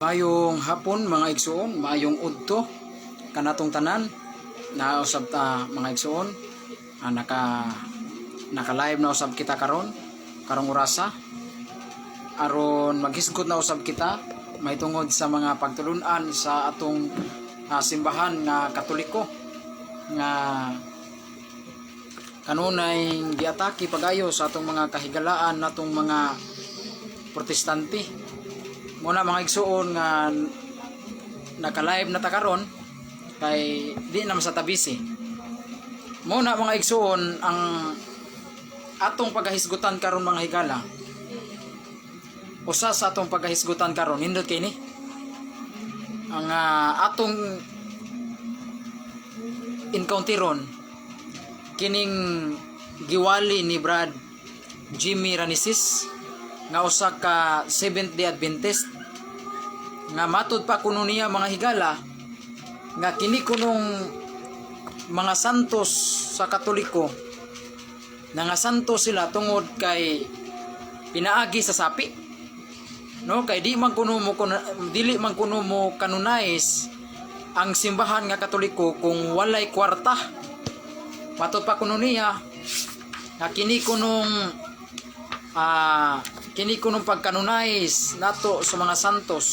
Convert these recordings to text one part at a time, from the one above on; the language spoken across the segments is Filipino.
Mayong hapon mga igsoon, mayong udto kanatong tanan na usab ta mga igsoon. Naka live na usab kita karong orasa. Aron maghisgot na usab kita may tungod sa mga pagtulun-an sa atong simbahan nga Katoliko nga kanunay giatake pagayo sa atong mga kahigalaan natong mga Protestante. Muna mga igsoon nga naka-live na ta karon kay di na sa tabisi. Muna mga igsoon ang atong pagkahisgutan karon mga higala. Usa sa atong pagkahisgutan karon nindot kay ni ang atong encounteron kining giwali ni Brad Jimmy Ranisis nga usa ka Seventh-day Adventist nga matud pa kuno niya mga higala nga kini kunong mga santos sa Katoliko na nga santos sila tungod kay pinaagi sa sapi, no? Kay dili man kuno mo kanunais ang simbahan nga Katoliko kung walay kwarta. Matud pa kuno niya nga kini kunong pagkanunais nato sa mga santos.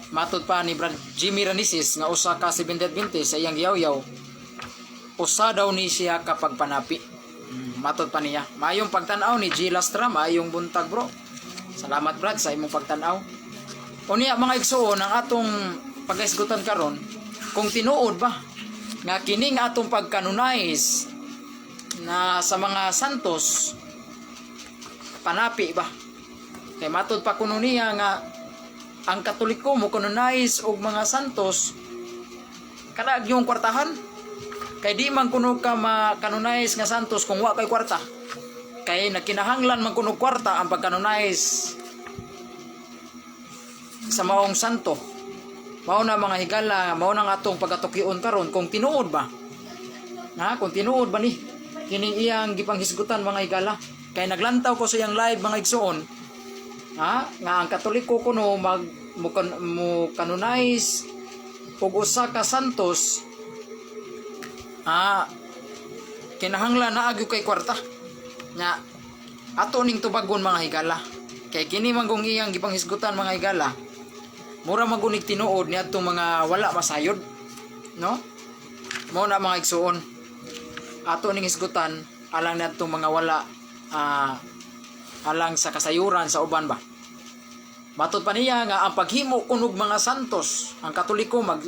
Matud pa ni Brad Jimmy Ranisis nga usa ka Seventh-day Adventist sa iyang yaw-yaw, usa daw ni siya kapag panapi. Matud pa niya. Mayong pagtanaw ni G. Lastra, mayong buntag bro. Salamat Brad sa imong pagtanaw. Unya mga igsoon ang atong paghisgutan karon kung tinuod ba nga kining atong pagkanunais na sa mga santos panapi ba. Kay matud pa kuno niya nga ang Katoliko mo kanunais og mga santos kada yung kwartahan. Kay di man kuno ka makanunais nga santos kung wa kay kwarta. Kay nakinahanglan man kuno kwarta ang pagkanunais sa maong santo. Mao na mga higala, mao na atong pagatukion karon kung tinuod ba. Kung tinuod ba ni kining iyang gipanghisgutan mga higala. Kay naglantaw ko sa iyang live mga igsoon nga ang Katoliko kuno mo kanunais og usa ka santos kinahanglan na agyo kay kwarta nya ato ning tubagon mga higala. Kay kini man kung iyang gipanghisgutan mga higala mura magunig tinuod ni atong mga wala masayod, no? Mo na mga igsoon ato ning hisgutan alang na atong mga wala alang sa kasayuran sa uban ba. Matud pa niya nga ang paghimo kunog mga santos ang Katoliko mo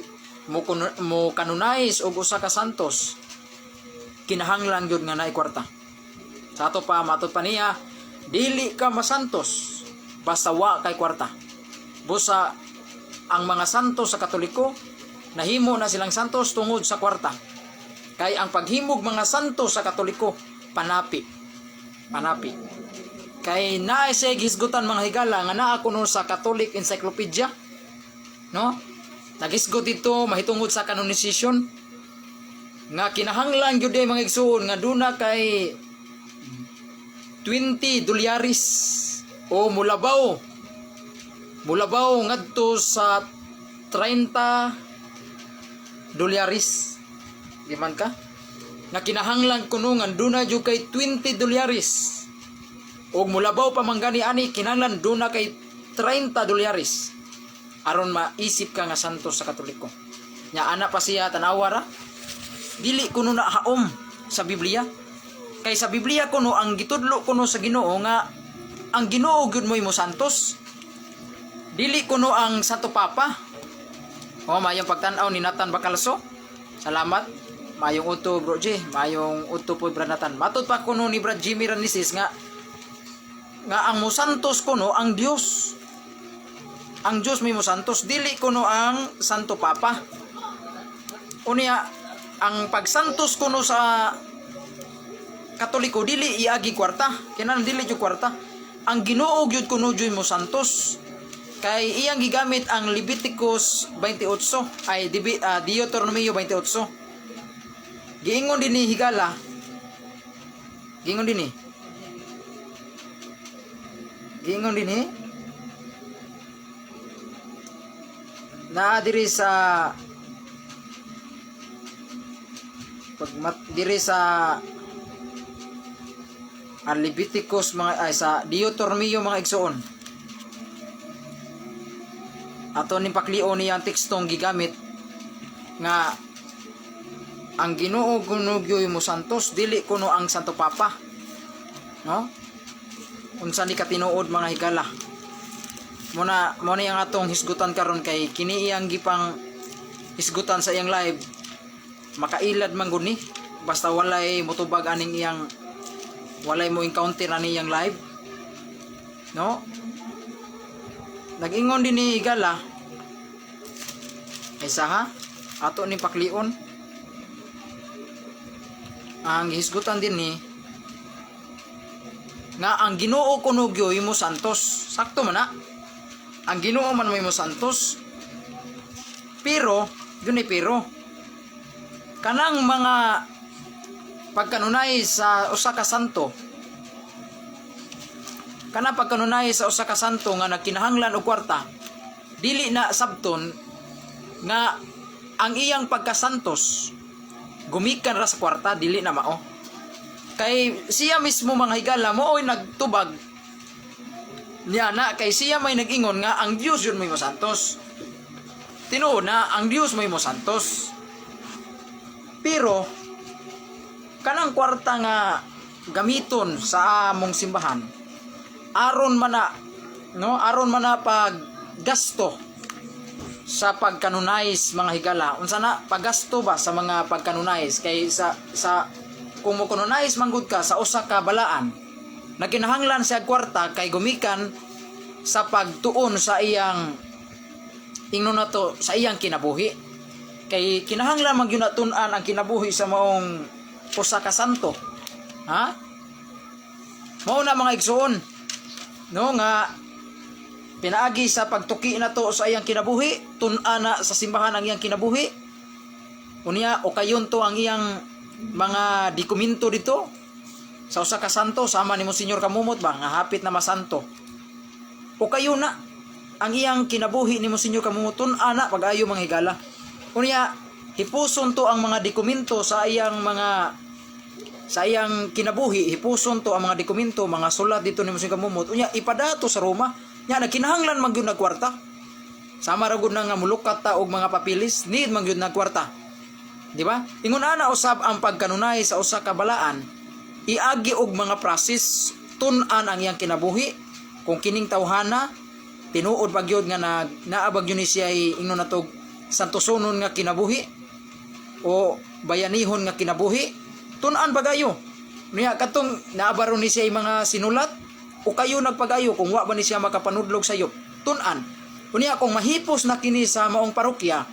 kanunais og usa ka santos kinahanglan gyud nga naay kwarta. Sa ato pa matud pa niya dili ka masantos basta wa kay kwarta. Busa ang mga santos sa Katoliko nahimo na silang santos tungod sa kwarta. Kay ang paghimog mga santos sa Katoliko panapi. Kay naay sa gisgutan mga higala nga naa kuno sa Catholic Encyclopedia, no? Nagisgot dito mahitungod sa canonization nga kinahanglan gyud mga igsoon nga duna kay 20 dolyaris o mulabaw ngadto sa 30 dolyaris. Di man ka nga kinahanglan kuno nga duna jud kay 20 dolyaris og mulabaw pa manggani ani kinahanglan duna kay 30 dolyaris aron maisip ka nga santos sa Katoliko. Nya ana pa siya tanawara dili kuno na haom sa Biblia. Kay sa Biblia kuno ang gitudlo kuno sa Ginoo nga ang Ginoo gyud mo santos, dili kuno ang Santo Papa. Mayong pagtan-aw ni Nathan Bacalso. Salamat. Mayong uto bro G, mayong uto po Brad Nathan. Matud pa kuno ni Brad Jimmy Ranisis nga ang mosantos kuno ang Dios. Ang Dios may mosantos, dili kuno ang Santo Papa. Unya ang pagsantos kuno sa Katoliko dili iagi kwarta. Kinahanglan dili jud kwarta. Ang Ginoo gyud kuno jud mo santos. Kay iyang gigamit ang Leviticus 28 ay Deuteronomio 28. Giingon din ni higala. Giingon din naa diri sa diri sa Leviticus mga ay sa Deuteronomio mga igsoon. Ato ning paklion niya ang tekstong gigamit nga ang Ginoo gunugyoy mo santos dili kuno ang Santo Papa. No? Unsa ni katinuod mga higala. Muna ang atong hisgutan karon kay kini iyang gipang hisgutan sa iyang live. Makailad man gud ni basta walay motubag aning iyang walay mo encounter ani iyang live. No? Nag-ingon din ni Higala ay saha ato ni paklion ang hisgutan din ni nga ang Ginoo kuno gyoy mo santos. Sakto man na. Ang Ginoo man mo santos. Pero yun pero kanang mga pagkanunay sa usa ka santo, kana pagkanunay sa usa ka santo nga nagkinahanglan og kwarta, dili na sabton nga ang iyang pagkasantos gumikan ra sa kwarta, dili na mao. Kay siya mismo mga higala mo oy nagtubag niya na kay siya may nag-ingon nga ang Dios yun may mo santos. Tinuod na ang Dios may mo santos. Pero kanang kwarta nga gamiton sa among simbahan aron man na pag gasto sa pagkanunais mga higala. Unsa na paggasto ba sa mga pagkanunais kay sa kung mo kanunais manggod ka sa usa ka balaan naginahanglan sa kwarta kay gumikan sa pagtuon sa iyang ingno na to sa iyang kinabuhi. Kay kinahanglan magyunatun-an ang kinabuhi sa maong usa ka santo. Ha? Mao na mga igsoon. No nga pinaagi sa pagtuki na to sa iyang kinabuhi, tun-an na sa simbahan ang iyang kinabuhi. Unya o kayon to ang iyang mga dokumento dito sa usa ka santo sama ni Monsignor Kamumot ba nga hapit na masanto. O kayo na ang iyang kinabuhi ni Monsignor Kamumot tun-an na pag-ayo mga higala. Unya hipuson to ang mga dokumento sa iyang kinabuhi, hipuson to ang mga dokumento, mga sulat dito ni Monsignor Kamumot. Unya ipadato sa Roma. Nya nagkinahanglan man gyud nagkwarta. Sama ra gud na nga mulukat ta og mga papilis, need man gyud nagkwarta. Di ba? Ingon ana usab ang pagkanunay sa usa ka balaan, iagi og mga process tun-an ang iyang kinabuhi. Kung kining tawhana tinuod ba gyud nga naabag yun ni siya ingnon natog santosonon nga kinabuhi o bayanihon nga kinabuhi, tun-an bagayo. Niya katong naabaron ni siya mga sinulat o kayo nagpagayo kung wa ba ni siya makapanudlog sayo, tun-an. Unya kung mahipos na kini sa maong parokya,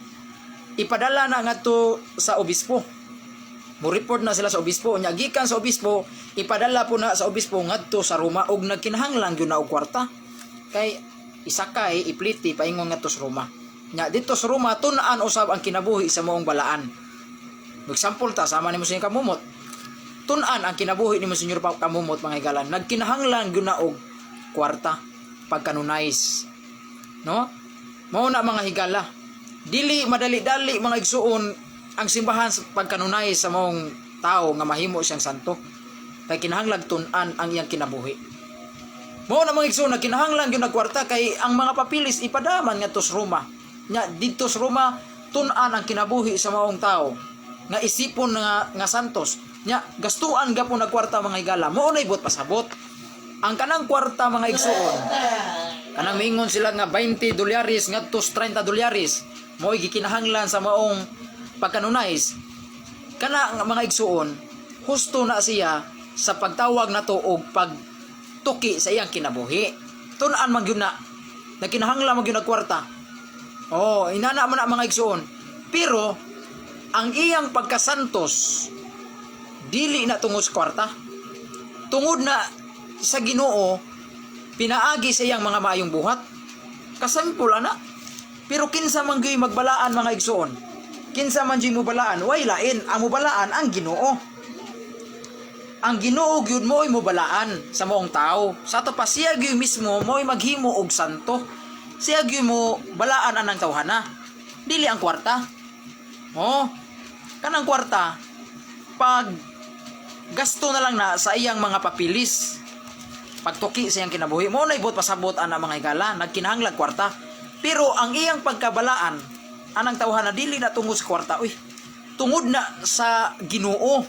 ipadala na ngadto sa obispo. Mo report na sila sa obispo, nya gikan sa obispo, ipadala po na sa obispo ngadto sa Roma og nagkinahanglan gyud na og kwarta. Kay isakay ipliti paingon ngadto sa Roma. Nya dito sa Roma tun-an usab ang kinabuhi sa maong balaan. Example ta sama ni Monsignor Kamumot. Tun-an ang kinabuhi ni Monsignor Kamumot mga higalan. Nagkinahanglan gyud na og kwarta pagkanunais. No? Mao na mga higala. Dili madali-dali mga igsuon ang simbahan sa pagkanunais sa maong tao nga mahimo siyang santo. Kay kinahanglan tun-an ang iyang kinabuhi. Mao na mga igsuon na kinahanglan gyud na kwarta kay ang mga papilis ipadaman ngadto sa Roma. Nya dito sa Roma tun-an ang kinabuhi sa maong tao nga isipon nga santos. Nya gastuan gapon na kwarta mga higala. Mao na ibot pasabot. Ang kanang kwarta mga igsuon. Kanang mingon sila nga $20 ngadto sa $30. Mao gikinahanglan sa maong pagkanunais. Kana nga mga igsuon, husto na siya sa pagtawag nato og pagtuki sa iyang kinabuhi. Tun-an man gyud na kinahanglan man gyud na kwarta. Oh, inana man na mga igsoon. Pero ang iyang pagkasantos dili na tungod sa kwarta. Tungod na sa Ginoo pinaagi sa iyang mga maayong buhat. Kasampol ana. Pero kinsa man gyud magbalaan mga igsoon. Kinsa man gyud mo balaan, way lain ang mobalaan ang Ginoo. Ang Ginoo gyud mo'y mobalaan sa maong tao. Sa to pa siya gyud mismo mo'y maghimo og santo. Siya gyud mo balaan anang tawhana. dili ang kwarta. Oh, kanang kwarta pag gasto na lang na sa iyang mga papilis, pagtuki sa iyang kinabuhi mo na ibot pasabot ana mga higala, nagkinahanglan kwarta. Pero ang iyang pagkabalaan anang tawhana dili na tungod sa kwarta, tungod na sa Ginoo.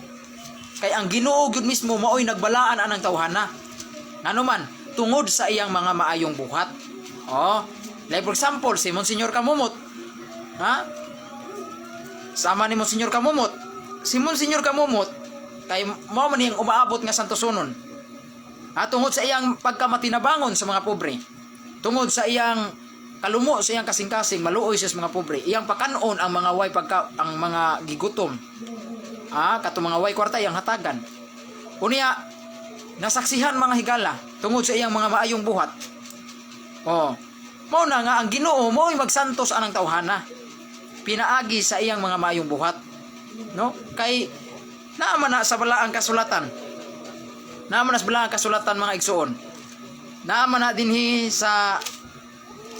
Kay ang Ginoo gyud mismo maoy nagbalaan anang tawhana. Ngano man tungod sa iyang mga maayong buhat. Oh, like for example, si Monsignor Kamumot. Ha? Sama ni Monsignor Kamumot. Si Monsignor Kamumot kay mao man yang umaabot nga santosonon. Tungod sa iyang pagkamatinabangon sa mga pobre. Tungod sa iyang kalumo sa iyang kasing-kasing, maluoy siya sa mga pobre. Iyang pakanon ang mga way ang mga gigutom. Kato mga way kwarta iyang hatagan. Unya nasaksihan mga higala tungod sa iyang mga maayong buhat. Mao na nga ang Ginoo mao'y magsantos anang tawhana. Pinaagi sa iyang mga maayong buhat. No? Kay naaman na sa balaang kasulatan. Naaman na sa balaang kasulatan mga igsuon. Naaman na dinhi sa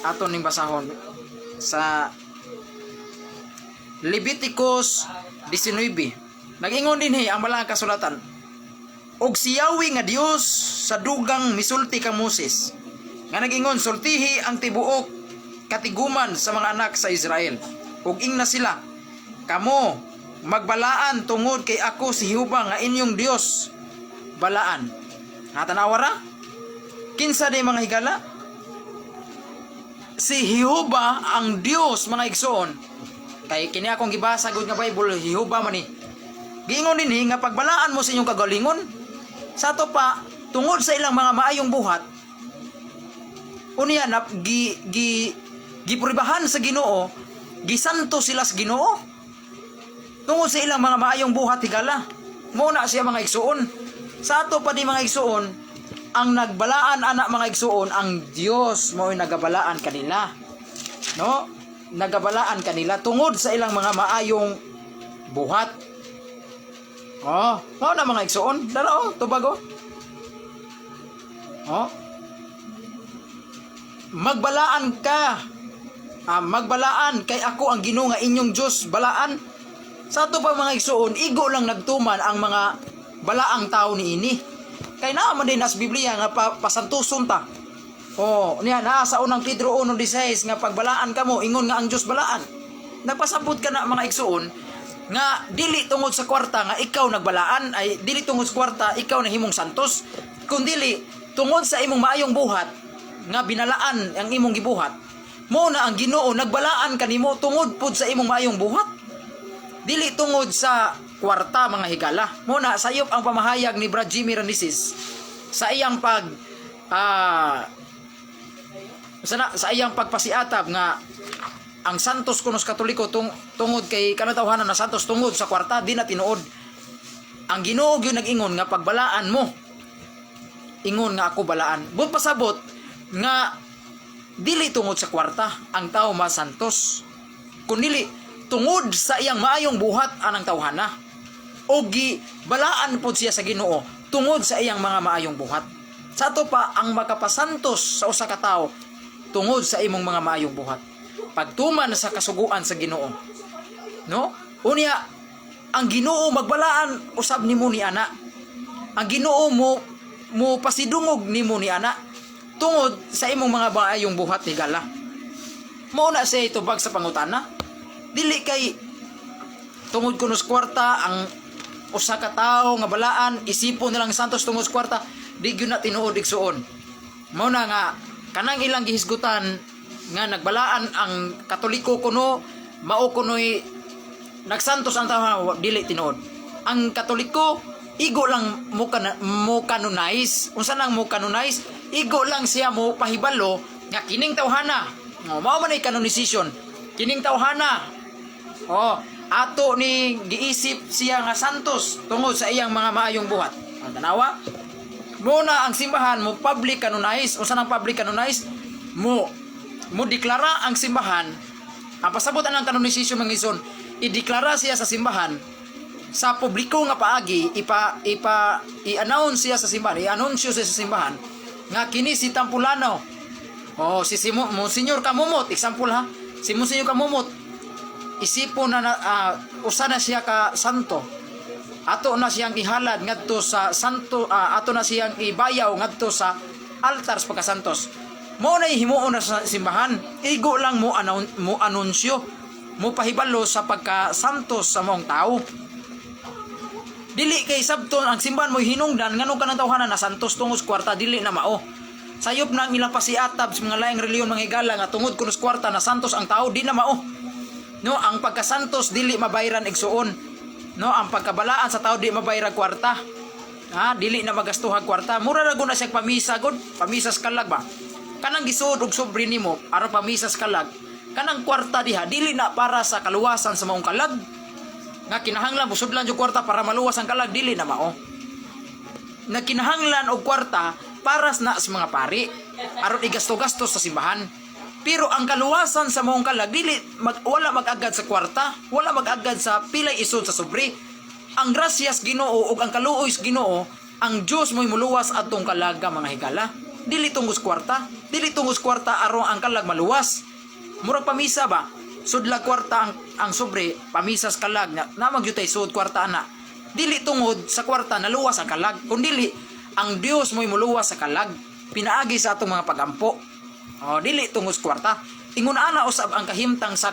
aton ning basahon sa Leviticus 19. Nag-ingon dinhi ang balaang kasulatan. Og siyawi nga Dios sa dugang misulti kang Moses nga nag-ingon sultihi ang tibuok katiguman sa mga anak sa Israel. Ug ingna sila, kamo magbalaan tungod kay ako si Jehova nga inyong Dios. Balaan. Natanawara? Kinsa day mga higala? Si Jehova ang Dios mga igsoon. Kay kini akong gibasa gud nga Bible, Jehova man ni. Giingon dinhi nga pagbalaan mo sa inyong kagalingon. Sa to pa tungod sa ilang mga maayong buhat. Unya na gipribahan sa Ginoo, gisanto sila sa Ginoo. Tungod sa ilang mga maayong buhat higala. Muna siya mga igsuon. Sa ato pa di mga igsuon, ang nagbalaan anak mga igsuon, ang Dios mo'y nagabalaan kanila. No? Nagabalaan kanila tungod sa ilang mga maayong buhat. Mao na mga igsuon. Dala tubago. Magbalaan ka. Magbalaan kay ako ang Ginoo nga inyong Dios, balaan. Sa ato pa mga igsuon, igo lang nagtuman ang mga balaang tao ni ini. Kay naman din as Biblia nga pasantuson ta. Niya na sa unang Pedro 1:16 nga pagbalaan kamo ingon nga ang Dios balaan. Nagpasabot ka na mga igsuon nga dili tungod sa kwarta nga ikaw nagbalaan, ay dili tungod sa kwarta ikaw na himong santos, kundi tungod sa imong maayong buhat nga binalaan ang imong gibuhat. Mo na ang Ginoo nagbalaan kanimo tungod pud sa imong maayong buhat. Dili tungod sa kwarta mga higala. Muna sayop ang pamahayag ni Brad Jimmy Ranisis sa iyang sa iyang pagpasiatab nga ang santos kunos Katoliko tungod kay kanatawhanan na santos tungod sa kwarta di na tinuod. Ang Ginoo gyud nag-ingon nga pagbalaan mo. Ingon nga ako balaan. Bud pasabot nga dili tungod sa kwarta ang tao masantos. Kundi tungod sa iyang maayong buhat anang tawhana. O balaan po siya sa Ginoo tungod sa iyang mga maayong buhat. Sa ato pa ang makapasantos sa usa ka tawo tungod sa imong mga maayong buhat. Pagtuman sa kasuguan sa Ginoo. No? Unya ang Ginoo magbalaan usab nimo ni ana. Ang Ginoo mo pasidungog nimo ni ana tungod sa imong mga maayong buhat ni gala. Mao na siya itubag sa pangutana. Dili kay tungod kunos kwarta ang usa ka tawo nga balaan isipon nilang santos tungod sa kwarta di gyud na tinuod igsuon. Mao na nga kanang ilang gihisgutan nga nagbalaan ang Katoliko kuno mao kunoy nagsantos ang tawo dili tinuod. Ang Katoliko igo lang mo canonize. Unsa nang mo canonize? Igo lang siya mo pahibalo nga kining tawhana. Mao man ay canonization. Kining tawhana ato ni giisip siya nga santos tungod sa iyang mga maayong buhat. Ang tanawa, muna ang simbahan mo public canonize. Unsa nang public canonize? Mo deklara ang simbahan. Ang pasabot ang canonization mga ison, ideklara siya sa simbahan sa publiko nga paagi, i-announce siya sa simbahan, i-anunsyo siya sa simbahan nga kini si Tampulano. Si Monsignor Kamumot, example ha. Si Monsignor Kamumot isipon na, usa na siya ka santo. Ato na siyang ihalad ngadto sa santo, ato na siyang ibayaw ngadto sa altar sa pagkasantos. Mo na himuon na sa simbahan, igo lang mo anunsyo, mo pahibalo sa pagkasantos sa mong tao. Dili kay sabton ang simbahan mo hinungdan nganong kanang tawhanan na santos tungod kwarta, dili na mao. Sayop na ang ilang pasiatab sa mga laing reliyon mga higala nga tungod kuno kwarta na santos ang tao, di na mao. No, ang pagkasantos dili mabayran igsuon. No, ang pagkabalaan sa tao di mabayran kwarta. Dili na magastuhan kwarta. Mura ra guna siya pamisa gud, pamisas kalag ba. Kanang gisuod og sobre nimo aron pamisas kalag. Kanang kwarta diha dili na para sa kaluwasan sa maong kalag. Nga kinahanglan busudlan jud kwarta para maluwas ang kalag, dili na mao. Nga kinahanglan og kwarta para na sa mga pari aron igasto-gasto sa simbahan. Pero ang kaluwasan sa maong kalag dili wala mag-agad sa kwarta, wala mag-agad sa pilay isod sa sobre. Ang grasyas Ginoo ug ang kaluoy sa Ginoo, ang Dios mo'y muluwas atong kalag mga higala. Dili tungos kwarta, dili tungos kwarta aron ang kalag maluwas. Murag pamisa ba? Sudla kwarta ang sobre, pamisas kalag na magyutay sud kwarta ana. Dili tungod sa kwarta naluwas ang kalag, kundi ang Dios mo'y muluwas sa kalag, pinaagi sa atong mga pagampo. Dili tungos kwarta. Ingon ana usab ang kahimtang sa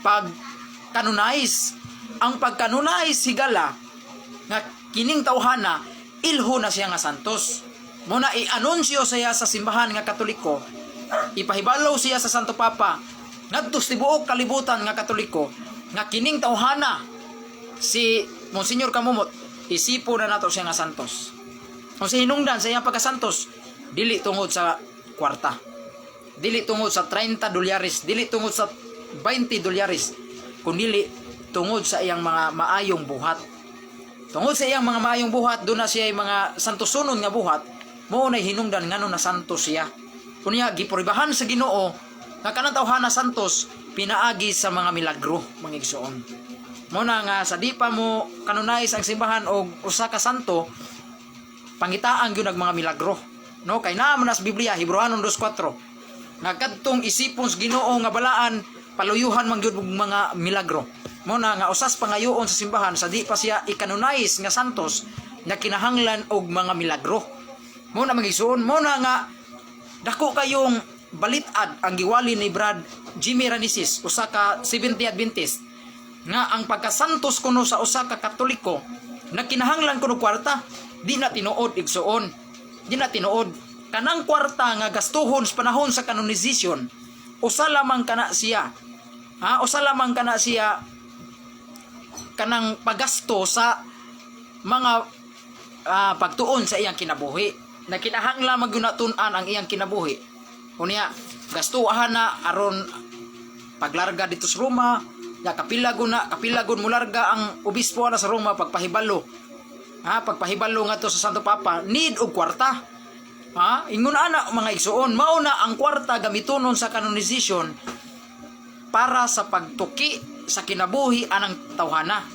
pagkanonize. Ang pagkanonize higala nga kining tawhana ilho na siya nga santos. Muna i-anunsyo siya sa simbahan nga Katoliko, ipahibalo siya sa Santo Papa ngadto sa tibuok kalibutan nga Katoliko nga kining tawhana si Monsignor Kamumot isipo na nato siya nga santos. Kung sa hinungdan sa iyang pagkasantos, dili tungod sa kwarta, dili tungod sa 30 dolyares, dili tungod sa 20 dolyares, kundi tungod sa iyang mga maayong buhat. Tungod sa iyang mga maayong buhat, doon na siya mga santosunon nga buhat, mo na hinungdan ngano na santos siya. Kunya gipuribahan sa Ginoo nga kanang tawhana santos pinaagi sa mga milagro mga igsoon. Mo na nga sa di pa mo kanonize ang simbahan og usa ka santo, pangitaan gyud ang mga milagro. No, kay naa man sa Biblia Hebreanon 2:4 nga kadtong isipon sa Ginoo nga balaan paluyuhan man gyud mga milagro. Mo na nga usas pangayoon sa simbahan sa di pa siya i-canonize nga santos nga kinahanglan og mga milagro. Mo na magigsuon, mo na nga dako kayong balitad ang giwali ni Brad Jimmy Ranisis, usa ka Seventh Day Adventist, nga ang pagkasantos kuno sa usa ka Katoliko na kinahanglan kuno kwarta, di na tinuod igsuon. Di na tinuod kanang kwarta nga gastuhon sa panahon sa canonization. Usa lamang kana siya. Usa lamang kana siya kanang paggasto sa mga pagtuon sa iyang kinabuhi. Na kinahanglan magunatun-an ang iyang kinabuhi. Unya, gastuhan na aron paglarga dito sa Roma, ya kapilagon mo larga ang obispo na sa Roma pagpahibalo. Pagpahibalo nga to sa Santo Papa, need og kwarta. Ingon ana mga igsuon, mao na ang kwarta gamitonon sa canonization para sa pagtuki sa kinabuhi anang tawhana.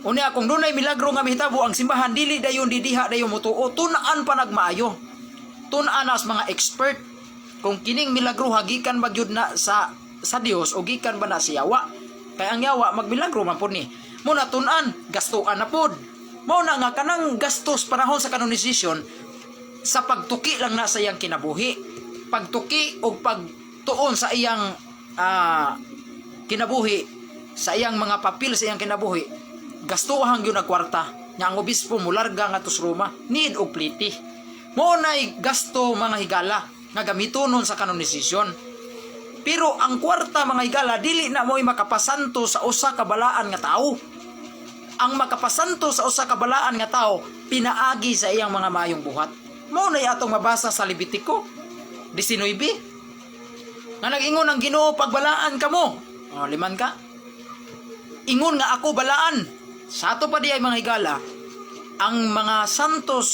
Unya kung dunay milagro nga mahitabo ang simbahan, dili dayon didiha dayon mutuo, tun-an pa nagmaayo. Tun-an as mga expert kung kining milagro hagikan ba gyud na sa Dios o gikan ba na sa yawa. Kay ang yawa magmilagro man pud ni. Muna tun-an, gastuan na pod. Mao na nga kanang gastos panahon sa canonization sa pagtuki lang na sa iyang kinabuhi. Pagtuki o pagtuon sa iyang kinabuhi, sa iyang mga papel sa iyang kinabuhi. Gastuhan gyud na kwarta nya ang obispo mularga nga tus Roma, need og pliti. Mo nay gasto mga higala nga gamitonon sa canonization. Pero ang kwarta mga higala dili na mo'y makapasanto sa usa ka balaan nga tao. Ang makapasanto sa usa ka balaan nga tao pinaagi sa iyang mga maayong buhat. Mo nay atong mabasa sa Levitico 19 nga nag-ingon ang Ginoo pagbalaan kamo. Liman ka. Ingon nga ako balaan. Sa ato pa di ay mga higala, ang mga santos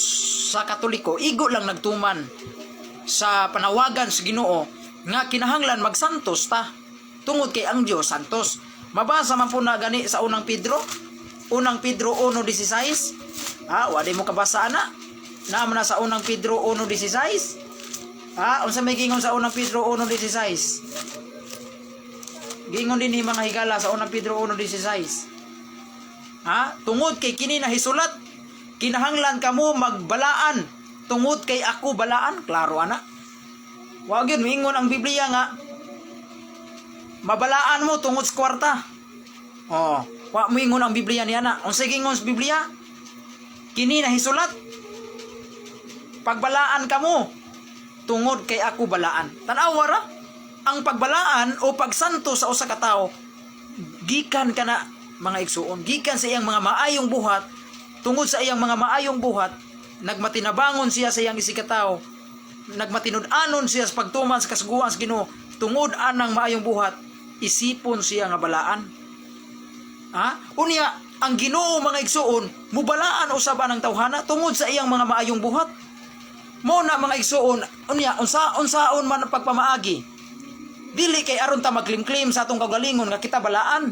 sa Katoliko igo lang nagtuman sa panawagan sa Ginoo nga kinahanglan magsantos ta tungod kay ang Dios santos. Mabasa man po na gani sa unang Pedro 1:16. Wa di mo kabasa ana. Naman na sa unang Pedro 1:16. Unsa may gingon sa unang Pedro 1:16? Gingon din ni mga higala sa unang Pedro 1:16. Ha? Tungod kay kini nahisulat, kinahanglan kamo magbalaan tungod kay ako balaan. Klaro ana. Wa gyud mingon ang Biblia nga mabalaan mo tungod sa kwarta. Oh, wa mingon ang Biblia niya na. Unsa gingon sa Biblia? Kini nahisulat, pagbalaan kamo tungod kay ako balaan. Tan-awa ra ang pagbalaan o pagsanto sa usa ka tawo gikan kana mga igsuon, gikan sa iyang mga maayong buhat. Tungod sa iyang mga maayong buhat, nagmatinabangon siya sa iyang isikataw, nagmatinud-anon siya sa pagtuman sa kasuguan sa Ginoo. Tungod anang maayong buhat, isipon siya nga balaan. Ha? Unya ang Ginoo mga igsuon, mubalaan usab ang tawhana tungod sa iyang mga maayong buhat. Mo na mga igsuon, unya unsaon man ang pagpamaagi. Dili kay aron ta magklim-klim sa atong kagalingon nga kita balaan.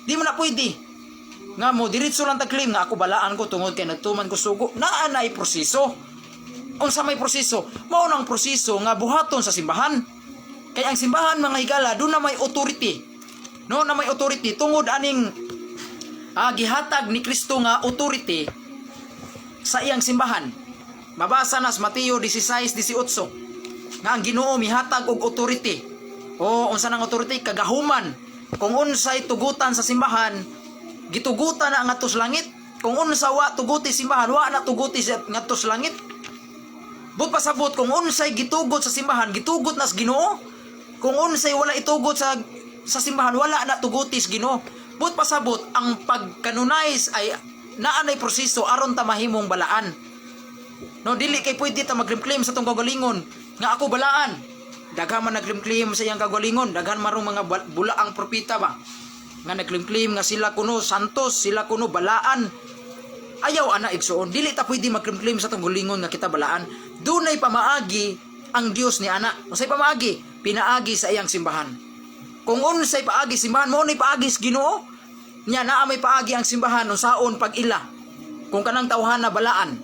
Di mo na pwede. Nga mo diretso lang ta claim nga ako balaan ko tungod kay nagtuman ko sugo. Naa na ay proseso. Unsa may proseso? Mao nang proseso nga buhaton sa simbahan. Kay ang simbahan mga higala do na may authority. No, na may authority tungod aning gihatag ni Kristo nga authority sa iyang simbahan. Mabasa na sa Mateo 16:18 nga ang Ginoo mihatag og authority. O unsa nang authority? Kagahuman. Kung unsay tugutan sa simbahan, gitugutan na ang atos langit. Kung unsa wa tuguti simbahan, wa na tuguti sa atos langit. But pasabot kung unsay gitugot sa simbahan, gitugot na sa Ginoo. Kung unsay wala itugot sa simbahan, wala na tuguti sa Ginoo. But pasabot ang pagkanonize ay naanay proseso aron ta mahimong balaan. No, dili kay pwede ta magklim-klim sa tong kagalingon nga ako balaan. Daghan man nagklim-klim sa iyang kagalingon, daghan marong mga bulaang propeta ba nga nagklim-klim nga sila kuno santos, sila kuno balaan. Ayaw ana igsuon, dili ta pwede magklim-klim sa tong kagalingon nga kita balaan. Dunay pamaagi ang Dios ni ana. Unsay pamaagi? Pinaagi sa iyang simbahan. Kung unsay paagi simbahan, mo ni paagi sa Ginoo. Nya naa may paagi ang simbahan unsaon pag-ila. Kung kanang tawhana balaan,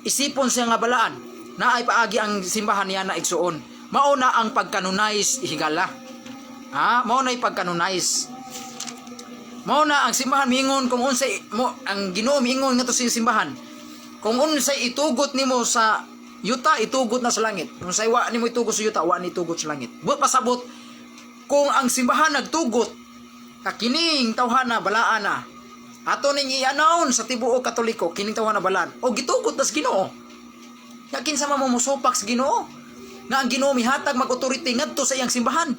isipon siya nga balaan, naay paagi ang simbahan niya na igsuon. Mao na ang pagkanonize higala. Ha? Mao na yung pagkanonize. Mao na ang simbahan mingon kung unsay mo ang Ginoo mingon nga to sa simbahan. Kung unsay itugot nimo sa yuta, itugot na sa langit. Kung unsay wa nimo itugot sa yuta, wa ni itugot sa langit. But pasabot kung ang simbahan nagtugot kakining tawhana balaan na, ato ning i-announce sa tibuok Katoliko kining tawhana balaan o gitugot na sa Ginoo. Nga kinsa mamusupak sa Ginoo? Nga ang Ginoo mihatag mag-authority ngadto sa iyang simbahan.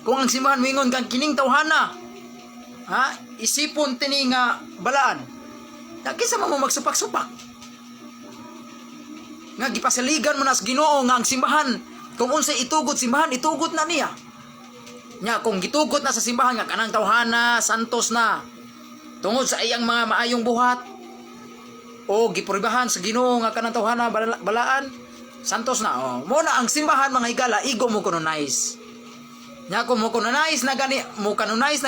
Kung ang simbahan mingon kang kining tawhana, ha, isipon tini nga balaan. Nga kinsa mo magsupak-supak? Nga gipasaligan mo na sa Ginoo nga ang simbahan, kung unsay itugot simbahan, itugot na niya. Nga kung gitugot na sa simbahan nga kanang tawhana santos na tungod sa iyang mga maayong buhat o gipuribahan sa Ginoo nga kanang tawhana balaan santos na. Oh, mo na ang simbahan mga higala igo mo canonize. Nya kung mo canonize na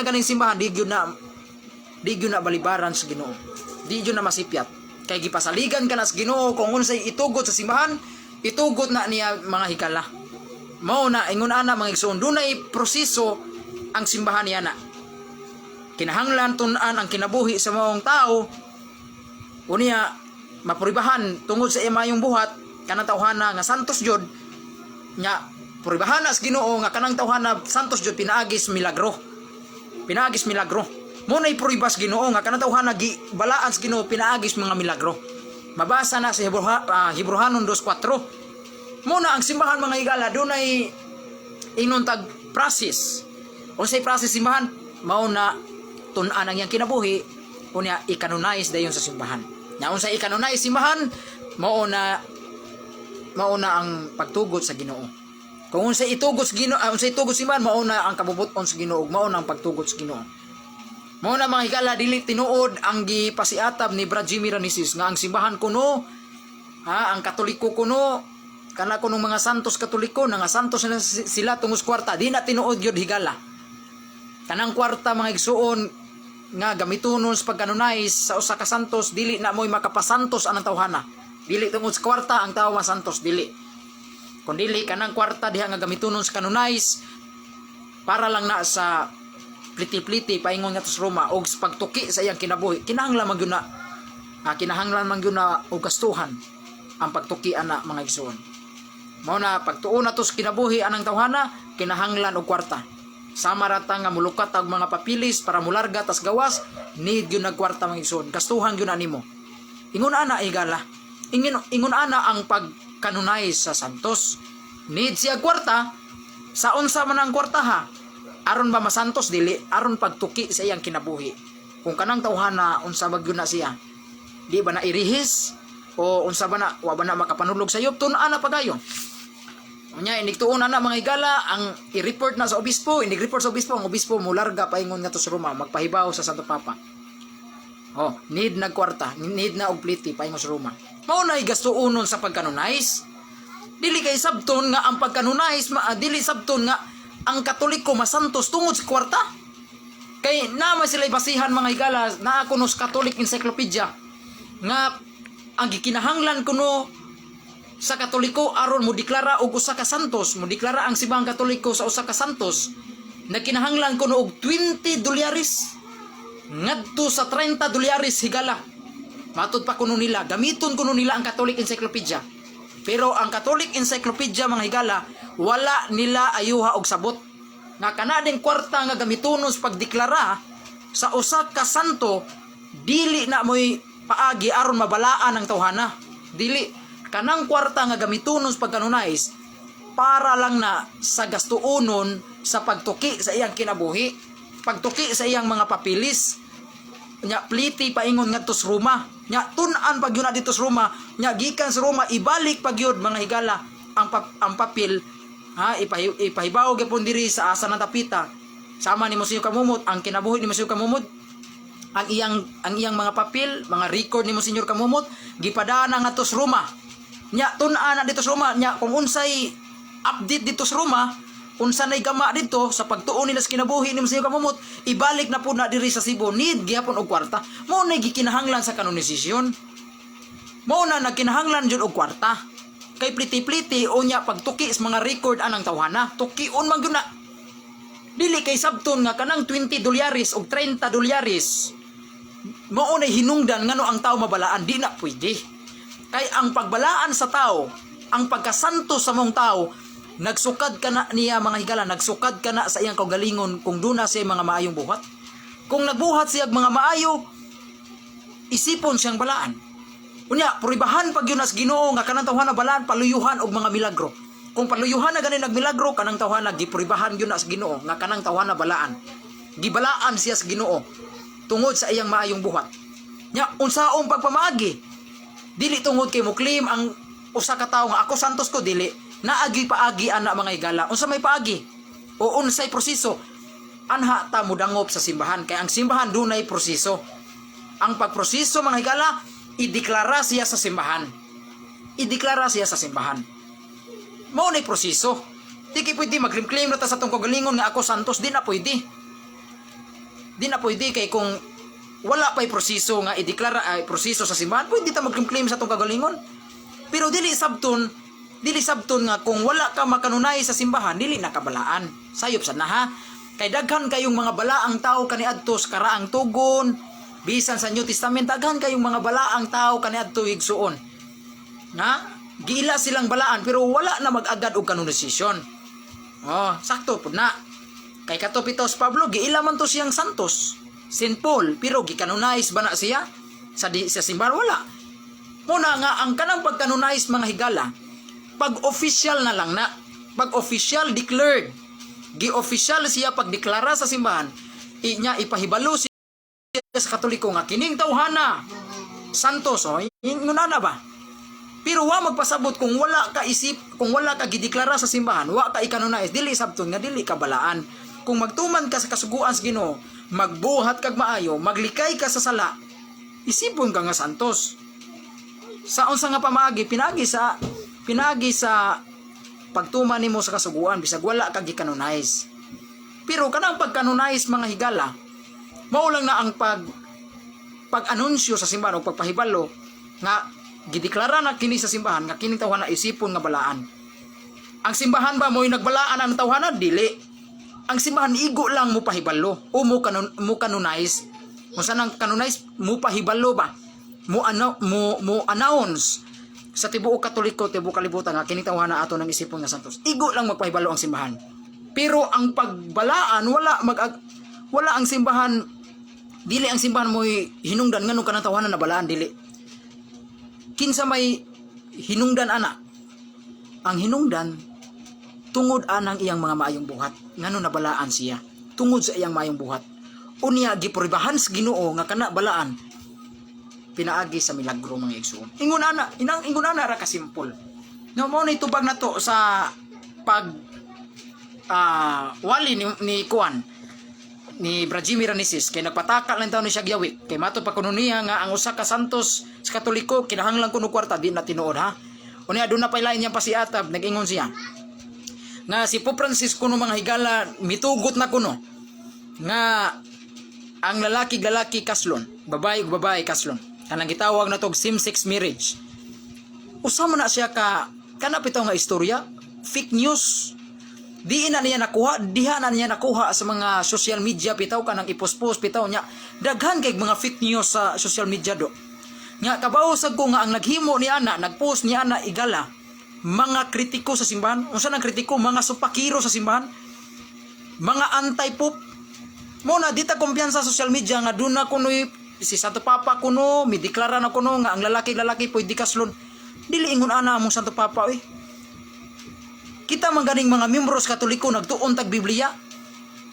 ganing simbahan, di gyud na balibaran sa Ginoo. Di gyud na masipyat. Kay gipasaligan ka na sa Ginoo kung unsay itugot sa simbahan, itugot na niya mga higala. Mao na ingon ana mga igsoon, dunay proseso ang simbahan niya na. Kinahanglan tun-an ang kinabuhi sa maong tao. Unya mapuribahan tungod sa iyang buhat kanang tawhana nga santos jud. Nya puribahan as Ginoo nga kanang tawhana santos jud pinaagis milagro. Pinaagis milagro. Mo nay puribas Ginoo nga kanang tawhana balaan sa Ginoo pinaagis mga milagro. Mabasa na sa Hebrehanon 2:4. Mo na ang simbahan mga higala dunay inuntag process. Unsay process simbahan? Mao na tun-an ang iyang kinabuhi unya i-canonize dayon sa simbahan. Nya unsay i-canonize simbahan? Mao na ang pagtugot sa Ginoo. Kung unsay itugot sa Ginoo, unsay tugot simbahan, mao na ang kabubuton sa Ginoo, mao na ang pagtugot sa Ginoo. Mao na mga higala dili tinuod ang gipasiatab ni Brad Jimmy Ranisis nga ang simbahan kuno, ang Katoliko kuno, kana kunong mga santos Katoliko nga santos na sila tungos kwarta, di na tinuod gyud higala. Kanang kwarta mga igsuon nga gamitonon sa pagkanonize sa usa ka santos, dili na moy makapasantos anang tawhana. Dili tungod sa kwarta ang tawo santos, dili. Kung dili kanang kwarta diha nga gamitonon sa canonize, para lang na sa pliti-pliti paingon nga sa Roma og pagtuki sa iyang kinabuhi. Kinahanglan man gyud na kinahanglan man gyud na og gastuhan ang pagtuki ana mga igsoon. Mao na pagtuon na tos kinabuhi anang tawhana, kinahanglan og kwarta. Sama rata nga mulukat og mga papilis para mularga tas gawas, need gyud nag kwarta mga igsoon. Gastuhan gyud na nimo. Ingon ana igala. Ingon ana ang pagkanonize sa santos. Need siya kwarta. Sa unsa man ang kwarta ha? Aron ba masantos dili? Aron pagtuki sa iyang kinabuhi. Kung kanang tawhana unsa ba gyud na siya? Di ba na irihis? O unsa ba na wa ba na makapanulog sa iyo? Tun-an na pagayo. Unya inigtuon ana mga higala ang i-report na sa obispo, inig-report sa obispo, ang obispo mularga paingon nga to sa Roma, magpahibaw sa Santo Papa. Oh, need na kwarta, need na og pliti paingon sa Roma. Mao na gastuonon sa pagkanonize. Dili kay sabton nga ang pagkanonize, dili sabton nga ang Katoliko masantos tungod sa kwarta. Kay naman sila basihan mga higala na kuno sa Catholic Encyclopedia nga ang gikinahanglan kuno sa Katoliko aron mo deklara og usa ka santos, mo deklara ang simbahang Katoliko sa usa ka santos, nagkinahanglan kuno og $20 ngadto sa $30 higala. Matud pa kuno nila, gamiton kuno nila ang Catholic Encyclopedia. Pero ang Catholic Encyclopedia mga higala, wala nila ayuha og sabot. Nga kanading kwarta nga gamitonon sa pagdeklara sa usa ka santo, dili na moy paagi aron mabalaan ang tawhana. Dili kanang kwarta nga gamitonon sa pagkanonize para lang na sa gastuonon sa pagtuki sa iyang kinabuhi, pagtuki sa iyang mga papilis. Nya pliti paingon ngadto sa Roma. Nya tun-an pag yun na dito sa Roma, nya gikan sa Roma ibalik pag yun mga higala ang papel ipahibaw gyapon diri sa asa ng tapita. Sama ni Monsignor Kamumot ang kinabuhi ni Monsignor Kamumot. Ang iyang mga papel, mga record ni Monsignor Kamumot gipadana ngadto sa Roma. Nya tun-an na dito sa Roma, nya kung unsay update dito sa Roma, unsa nay gama dito sa pagtuon nila sa kinabuhi ni Monsignor Kamumot, ibalik na po na diri sa Cebu. Need gihapon og kwarta. Mao na gikinahanglan sa kanonisasyon. Mao na nagkinahanglan jud og kwarta. Kay pliti-pliti unya pagtuki sa mga record anang tawhana, tukion man gyud na. Dili kay sabton nga kanang $20 og $30. Mao na hinungdan ngano ang tao mabalaan, di na pwede. Kay ang pagbalaan sa tao, ang pagkasanto sa mong tao, nagsukad ka na niya mga higala, nagsukad ka na sa iyang kaugalingon kung duna siya mga maayong buhat. Kung nagbuhat siya mga maayo, isipon siyang balaan. Unya, puribahan pag yun as Ginoo nga kanang tawhana balaan, paluyuhan og mga milagro. Kung paluyuhan na ganin nagmilagro, kanang tawhana gipuribahan yun as Ginoo nga kanang tawhana balaan. Gibalaan siya sa Ginoo tungod sa iyang maayong buhat. Nya, unsaong pagpamaagi, dili tungod kay mo claim ang usa ka tawo nga ako santos ko, dili. Naagi paagi ana mga higala. Unsa may paagi? O unsay proseso? Anha ta mudangop sa simbahan kay ang simbahan dunay proseso. Ang pagproseso mga higala, ideklara siya sa simbahan. Ideklara siya sa simbahan. Mao nay proseso. Di kay pwede mag-claim na ta sa tong kagalingon nga ako santos, di na pwede. Di na pwede kay kung wala pa'y proseso nga ideklara ay proseso sa simbahan, pwede ta mag-claim sa tong kagalingon. Pero dili sabton nga kung wala ka makanunay sa simbahan, dili nakabalaan. Sayop sa na ha. Kay daghan kayong mga balaang tao kaniadto sa karaang tugon, bisan sa New Testament daghan kayong mga balaang tao kaniadto higsuon. Nga giila silang balaan pero wala na mag-agad og kanonisasyon. Oh, sakto pud na. Kay Katopitos Pablo giila man to siyang santos, Saint Paul, pero gikanonize ba na siya sa simbahan? Wala. Muna nga ang kanang pagkanonize mga higala, pag official na lang na, pag official declared, gi-official siya pag deklara sa simbahan, inya ipahibalo siya sa Katoliko nga kining tawhana santos, inguna na ba? Pero wa magpasabot kung wala ka kung wala ka gideklara sa simbahan, wa ka ikanonize, dili sabton nga dili ka balaan. Kung magtuman ka sa kasuguan sa Ginoo, magbuhat kag maayo, maglikay ka sa sala, isipon ka nga santos. Sa unsa nga pamaagi, pinagi sa pagtuman nimo sa kasuguan bisag wala kag gikanonize. Pero kanang pagkanonize mga higala, mao lang na ang pag-anunsyo sa simbahan o pagpahibalo nga gideklara na kini sa simbahan nga kining tawhana isipon nga balaan. Ang simbahan ba mo'y nagbalaan ang tawhana? Dili. ang simbahan igo lang mo pahibalo o mo canonize. Kung saan ang canonize mo pahibalo ba? Mo announce sa tibuok Katoliko, tibuok kalibutan nga kini tawhana ato ng isipon nga santos. Igo lang magpahibalo ang simbahan. Pero ang pagbalaan wala ang simbahan, dili ang simbahan mo hinungdan ngano kanang tawhanan na balaan, dili. Kinsa may hinungdan ana? Ang hinungdan tungod anang iyang mga maayong buhat ngano nabalaan siya tungod sa iyang maayong buhat. Unya gipuribahan sa Ginoo nga kana balaan pinaagi sa milagro mga igsoon. Ingon ana ra ka simple. No mo ni tubag nato sa pag wali ni Kuan ni Brajimir Anisis kay nagpataka lang taon ni siya gyawit kay matud pa kuno niya nga ang usa ka santos sa Katoliko kinahanglan kuno kwarta di na tinuod ha. Unya aduna pa lain niyang pasiatab nag-ingon siya nga si Pope Francis kuno mga higala mitugot na kuno nga ang lalaki kaslon, babae kaslon. Kanang gitawag na tog same-sex marriage. Usama na siya kana pitaw nga istorya, fake news. Diha na niya nakuha sa mga social media pitaw kanang ipost-post pitaw niya. Daghan kay mga fake news sa social media do. Nga kabaw sad ko nga ang naghimo ni ana, nagpost ni ana igala mga kritiko sa simbahan. Unsa nang kritiko? Mga supakiro sa simbahan. Mga anti-pope. Mo na dita kumpiyansa sa social media nga duna kuno si Santo Papa kuno mideklara na kuno nga ang lalaki pwede kaslon. Dili ingon ana among Santo Papa Kita man ganing mga miyembros Katoliko nagtuon tag Biblia.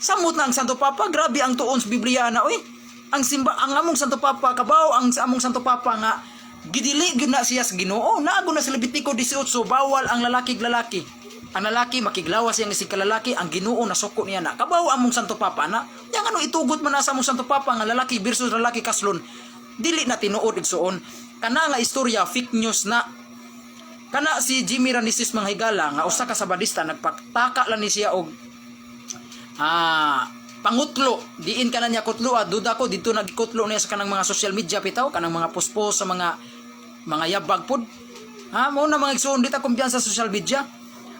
Samot na ang Santo Papa, grabe ang tuon sa Biblia na ang among Santo Papa kabaw ang among Santo Papa nga gidili gyud na siya sa Ginoo. Naago na sa Levitico 18 bawal ang lalaki. Ang lalaki makiglawas yang si kalalaki, ang Ginoo nasuko niya na. Kabaw among Santo Papa na. Yang ano itugot man sa among Santo Papa nga lalaki versus lalaki kaslon. Dili na tinuod igsuon. Kana nga istorya fake news na. Kana si Jimmy Ranisis mga higala nga usa ka sabadista nagpataka lang ni siya og pangutlo. Diin kana niya kutlo duda ko dito nagkutlo niya sa kanang mga social media pitaw kanang mga post sa mga yabag pod. Mo na mga igsuon dita kumpiyansa sa social media.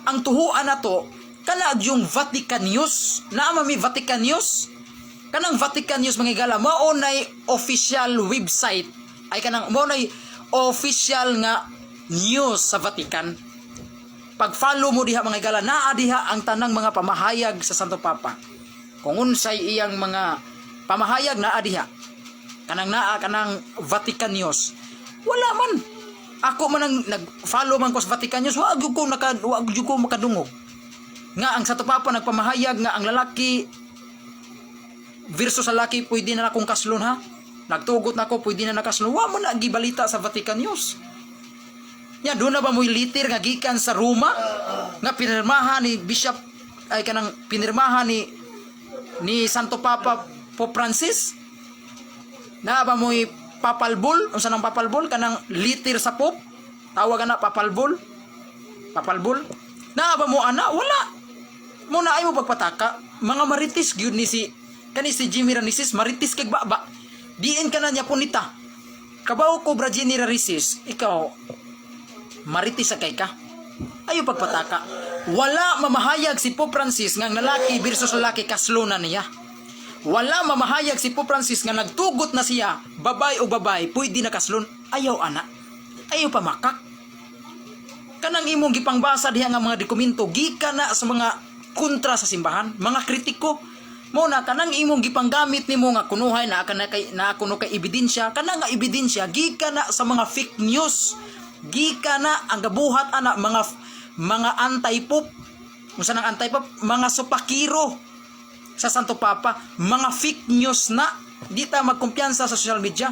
Ang tuhuan na to, kana yung Vatican News, naamami Vatican News, kanang Vatican News mga igala, maunay official website, ay kanang maunay official nga news sa Vatican. Pag follow mo diha mga igala, naa diha ang tanang mga pamahayag sa Santo Papa. Kung unsay iyang mga pamahayag naa diha, kanang Vatican News, wala man. Ako man ang nag-follow man ko sa Vatican News, wag ko makadungog. Nga ang Santo Papa nagpamahayag nga ang lalaki versus sa lalaki pwede na akong kaslon ha. Nagtugot na ako pwede na nakaslon. Wa mo na gibalita sa Vatican News. Nya do na ba mo liter nga gikan sa Roma nga pinirmahan ni Bishop ay kanang pinirmahan ni Santo Papa Pope Francis? Na ba mo papal bull, unsa nang papal bull kanang liter sa Pope, tawag na papal bull. Na ba mo ana wala mo na ay mo pagpataka mga maritis gyud ni si Jimmy Ranisis, maritis kay baba diin kana niya punita kabaw ko Brajini Ranisis, ikaw maritis kay ka ayo pagpataka. Wala mamahayag si Pope Francis nga lalaki versus lalaki kaslunan niya. Wala mamahayag si Pope Francis nga nagtugot na siya, babay o babay, pwede na kaslon. Ayaw ana. Ayaw pamakak. Kanang imong gipangbasa diha nga mga dokumento, gikan na sa mga kontra sa simbahan, mga kritiko. Mo na kanang imong gipanggamit nimo nga kunuhay na kuno kay ebidensya, kanang nga ebidensya gikan na sa mga fake news. Gikan na ang gabuhat ana mga anti-pope. Unsa nang anti-pope? Mga supakiro sa Santo Papa, mga fake news na di ta magkumpiyansa sa social media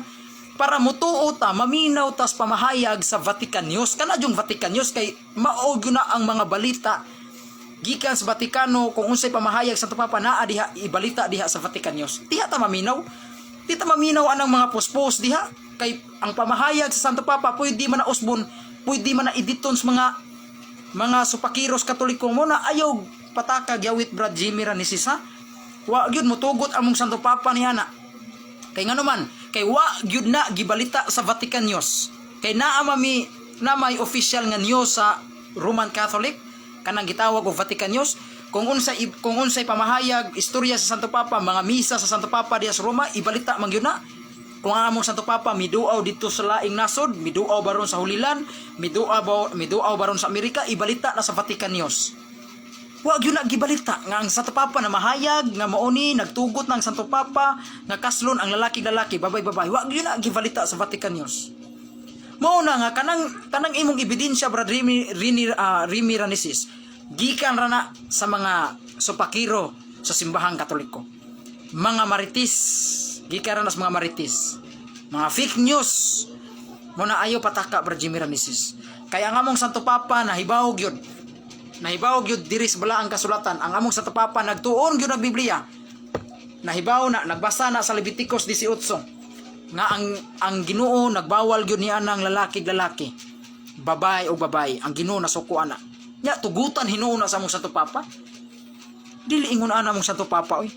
para mutuo ta maminaw tas pamahayag sa Vatican News. Kana yung Vatican News kay mao na ang mga balita gikan sa Vatikano kung unsay pamahayag sa Santo Papa naa diha ibalita diha sa Vatican News. Diha ta maminaw. Di ta maminaw anang mga post diha kay ang pamahayag sa Santo Papa pwede man na usbon, pwede man na editon sa mga supakiros Katoliko mo na ayaw pataka gyawit Brad Jimmy Ranisis ha. Wa gyud motugot among Santo Papa ni ana. Kay ngano man, kay wa gyud na gibalita sa Vatican News. Kay naa may official nga news sa Roman Catholic kanang gitawag og Vatican News. kung unsay pamahayag istorya sa Santo Papa, mga misa sa Santo Papa diha sa Roma, ibalita man gyud na. Kung ang among Santo Papa miduaw dito sa laing nasod, miduaw baron sa Hulilan, miduaw baron sa Amerika, ibalita na sa Vatican News. Wa gyud na gibalita nga ang Santo Papa na mahayag nga mauni nagtugot ng Santo Papa nga kaslon ang lalaki babay. Wa gyud na gibalita sa Vatican News. Mao na nga kanang imong ebidensya Brad Remy Ranisis gikan ra na sa mga supakiro sa simbahang Katoliko. Mga maritis, gikan ra na sa mga maritis. Mga fake news. Mo na ayo pataka Brad Remy Ranisis. Kaya ang among Santo Papa nahibawog yun diri sa balaang kasulatan. Ang among Santo Papa nagtuon gyud ng Biblia. Nahibaw na nagbasa na sa Leviticus 18 nga ang Ginoo nagbawal gyud niya ng lalaki, babae o babae. Ang Ginoo nasukuan na. Nya tugutan hinuon na sa among Santo Papa. Dili ingon ana among Santo Papa oy.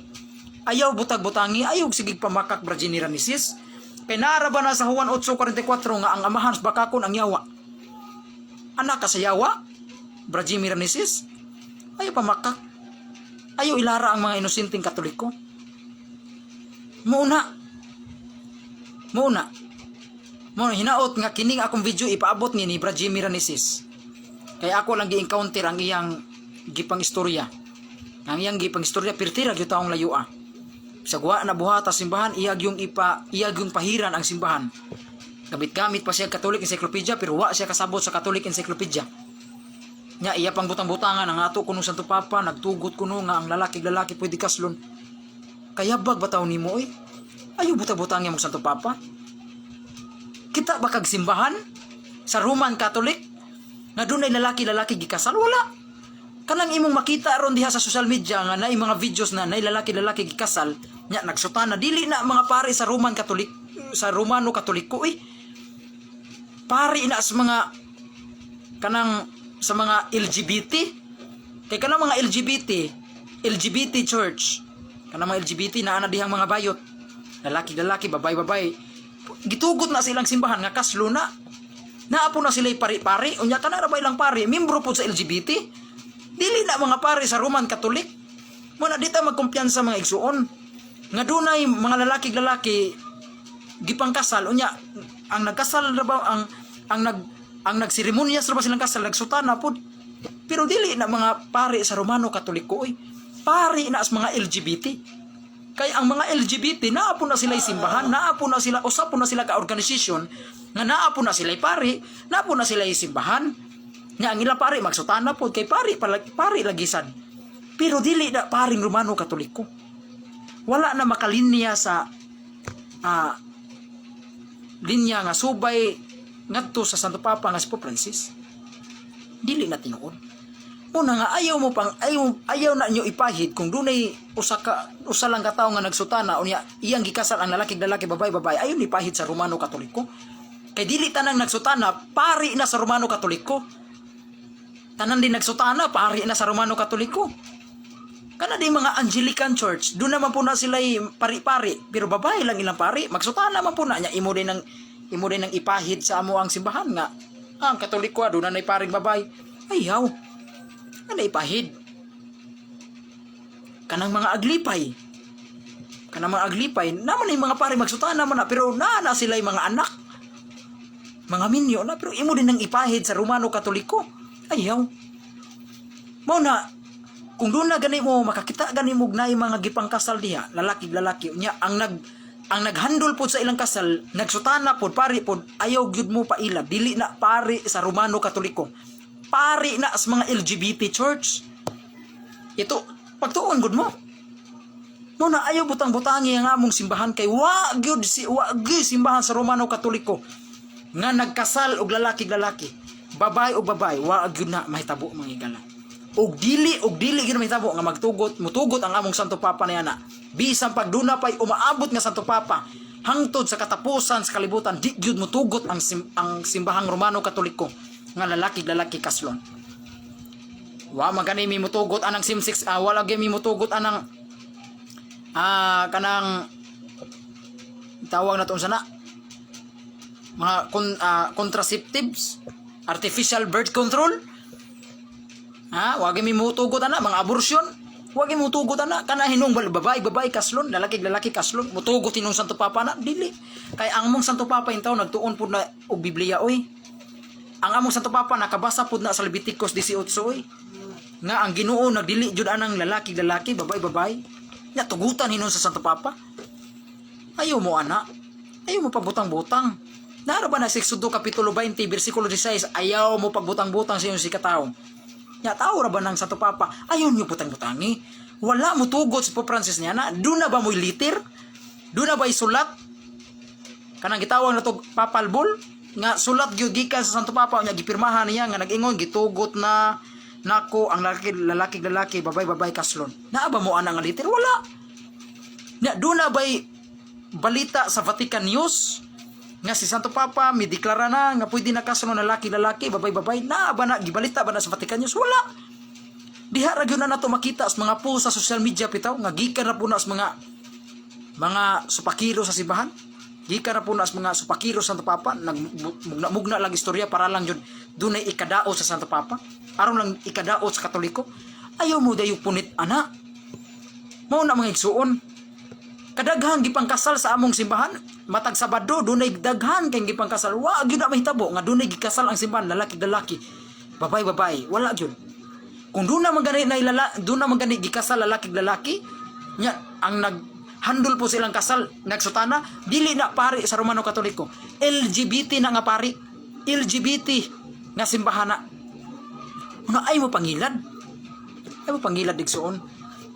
Ayaw butag-butangi, ayaw sigig pamakak Brad Remy Ranisis. Kay naara ba na sa Juan 8:44 nga ang amahan sa bakakon ang yawa. Anak ka sa yawa? Brad Remy Ranisis, ayaw pamakak. Ayaw ilara ang mga inosenteng Katoliko. Muna hinaot nga kining akong video ipaabot ni Brad Remy Ranisis. Kaya ako lang gi-encounter ang iyang gipang istorya. Ang iyang gipang istorya pirtira gyud taong layua. Sa guwa na buhat sa simbahan iyag yung pahiran ang simbahan. Gamit pa siya Catholic Encyclopedia pero wa siya kasabot sa Catholic Encyclopedia. Nya iya pang butang-butangan ang ato kuno Santo Papa nagtugot kuno nga ang lalaki pwede kaslon. Kaya bag bataw nimo oy. Ayo butang-butang mo Santo Papa. Kita ba kag simbahan sa Roman Catholic na dunay lalaki gikasal wala. Kanang imong makita ron diha sa social media nga naay mga videos na naay lalaki gikasal nya nagsutana dili na mga pare sa Roman Catholic sa Romano Katoliko oy. Pare na sa mga sa mga LGBT. Kay kanang mga LGBT church. Kanang mga LGBT na ana dihang mga bayot. Lalaki, babae. Gitugot na silang simbahan nga kaslo na. Naapo na sila pari-pari. Unya kana ra ba ilang pari? Membro po sa LGBT. Dili na mga pari sa Roman Catholic. Muna dita magkumpiyansa mga igsuon. Nga dunay mga lalaki gipang kasal. Unya ang nagkasal ra ba ang nagseremonya sa silang kasal nagsutana pod. Pero dili na mga pari sa Romano Katoliko oy. Pari na sa mga LGBT. Kaya ang mga LGBT naapo na sila simbahan, naapo na sila ka organisasyon, nga naapo na sila pari, naapo na sila simbahan. Nga ang ilang pari magsutana pod kay pari lagisan. Pero dili na paring Romano Katoliko. Wala na makalinya sa linya nga subay ngadto sa Santo Papa nga si Pope Francis. Dili na tinuod. Una nga ayaw na nyo ipahid kung dunay usa lang ka tawo nga nagsutana unya iyang gikasal ang lalaki babae ayaw ni pahid sa Romano Katoliko. Kay dili tanang nagsutana pari na sa Romano Katoliko. Tanan din nagsutana pari na sa Romano Katoliko. Kana di mga Anglican Church, doon naman po na sila pari-pari, pero babae lang ilang pari, magsutana naman po na nya imo din ng ipahid sa amo ang simbahan nga. Ang Katoliko doon na paring babae. Ayaw. Ano ipahid? Kanang mga aglipay. Naman yung mga pari magsutana man na, pero na sila yung mga anak. Mga minyo na, pero imo din ng ipahid sa Romano Katoliko. Ayaw. Mao na, kung doon na gani mo, makakita gani mo na yung mga gipang kasal diha, lalaki. Nya, ang naghandol po sa ilang kasal, nagsutana po, pari po, ayaw gyud mo paila, dili na pari sa Romano Katoliko. Pari na sa mga LGBT church. Ito, pagtuon gud mo. No na ayaw butang-butangi ang among simbahan kay wa gyud simbahan sa Romano Katoliko nga nagkasal og lalaki, babae o babae, wa gyud na mahitabo mga igala. Og dili gyud mahitabo nga mutugot ang among Santo Papa niana. Bisan pag duna pay umaabot nga Santo Papa hangtod sa katapusan sa kalibutan, di gyud mutugot ang simbahang Romano Katoliko nga lalaki kaslon. Wa magani mi mutugot anang sim6 wala gyud mi mutugot anang kanang tawag naton sana mga contraceptives, artificial birth control. Ha, wag mi mutugot ana mga abortion. Wag mi mutugot ana kana hinung babae kaslon, lalaki kaslon, mutugot hinung Santo Papa na dili. Kay ang mong Santo Papa intaw nagtuon pud na og Biblia oy. Ang among Santo Papa nakabasa pud na sa Leviticus 18 oy. Nga ang Ginoo nagdili jud anang lalaki, babae. Nya tugutan hinung sa Santo Papa. Ayaw mo ana. Ayaw mo pagbutang-butang. Nara ba na sa Exodo Kapitulo 20 versikulo 16, ayaw mo pagbutang-butang sa iyong sikataw. Nya tao ra ba ng Santo Papa? Ayaw niyo butang-butangi. Wala mo tugot si Pope Francis niya na. Doon na ba mo'y liter? Doon na ba isulat? Kanang gitawag na to papal bull? Nga sulat gyud gikan sa Santo Papa nya gipirmahan niya nga nag-ingon gitugot na nako ang lalaki, babae kaslon. Naa ba mo ana nga liter? Wala. Nya doon na ba'y balita sa Vatican News nga si Santo Papa mi deklara na nga pwede na kaslon lalaki, babae. Na ba na gibalita ba na sa Vatican News? Wala. Diha ra gyud na nato makita sa mga post sa social media bitaw nga gikan ra po na sa mga supakiro sa simbahan. Gikan ra po na sa mga supakiro sa Santo Papa nagmugna lang istorya para lang jud dunay ikadaot sa Santo Papa. Aron lang ikadaot sa Katoliko. Ayaw mo dayo punit ana. Mao na mga igsuon. Kadaghang gipangkasal sa among simbahan, matag Sabado dunay daghan kay gipangkasal. Wa gyud na mahitabo nga dunay gikasal ang simbahan lalaki, babae. Wala gyud. Kung doon na magani gikasal lalaki, nya ang naghandle po silang kasal nagsutana dili na pari sa Romano Katoliko. LGBT na nga pari. LGBT nga simbahan na. Una ay mo pangilad. Igsuon.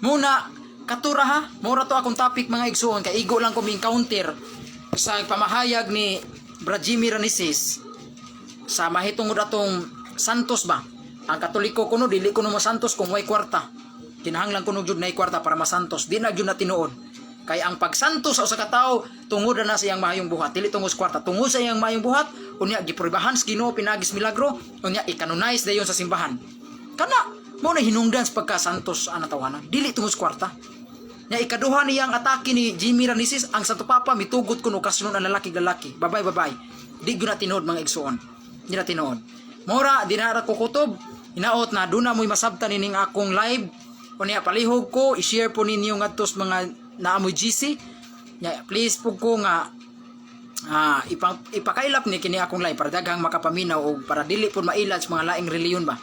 Muna katura ha, mura to akong topic mga igsuon kay igo lang ko mi-encounter sa pamahayag ni Brajimir Anisis sa mahitungod atong Santos ba. Ang Katoliko kuno dili kuno mo Santos kung way kwarta. Kinahanglan kuno jud nay kwarta para masantos. Di na jud na tinuod. Kay ang pagsantos sa usa ka tawo tungod na sa iyang mahayong buhat, dili tungod sa kwarta, tungod sa iyang mahayong buhat, unya giprobahan sa Ginoo pinagis milagro, unya i-canonize dayon sa simbahan. Kana mo na hinungdan sa pagkasantos ana tawanan, dili tungod sa kwarta. Nya ikaduha niyang atake ni Jimmy Ranisis ang Santo Papa mitugot kuno kasunod ang lalaki, babae. Di gyud na tinuod mga igsuon. Di na tinuod. Mora dinara ko kutob, hinaot na duna mo'y masabtan nining akong live. Unya palihog ko i-share po ninyo ngadto sa mga naamoy GC. Nya please po ko nga ipakailap ni kini akong live para daghang makapaminaw o para dili pud mailad sa mga laing reliyon ba.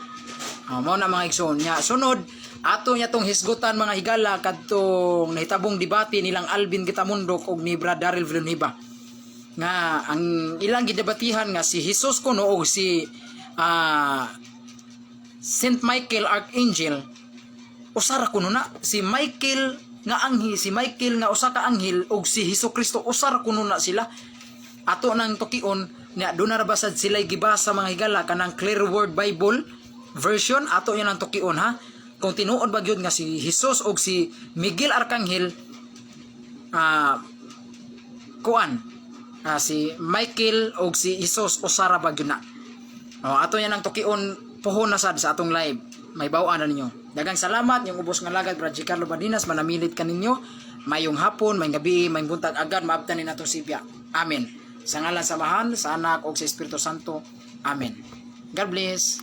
Mao na mga igsoon nya sunod ato nya tong hisgutan mga higala kadtong nahitabong debate nilang Alvin Gitamundok og ni Brad Daryl Villanueva nga ang ilang gidebatihan nga si Jesus kuno og si Saint Michael Archangel usara kuno na si Michael nga usa ka anghel og si Hesukristo usara kuno na sila ato nang tukion nya do na rabasad sila gibasa mga higala kanang Clear Word Bible version ato yan ang tukion ha kung tinuod ba gyud nga si Jesus og si Miguel Arcangel si Michael og si Jesus usara ba gyud na ato yan ang tukion puhon na sad sa atong live may baw-an na ninyo daghang salamat yung ubos nga lagad Brad Carlo Badinas manamilit kaninyo mayong hapon may gabi may buntag agad maabtan ni nato sibya amen sa ngalan sa Amahan sa Anak ug sa Espiritu Santo amen. God bless.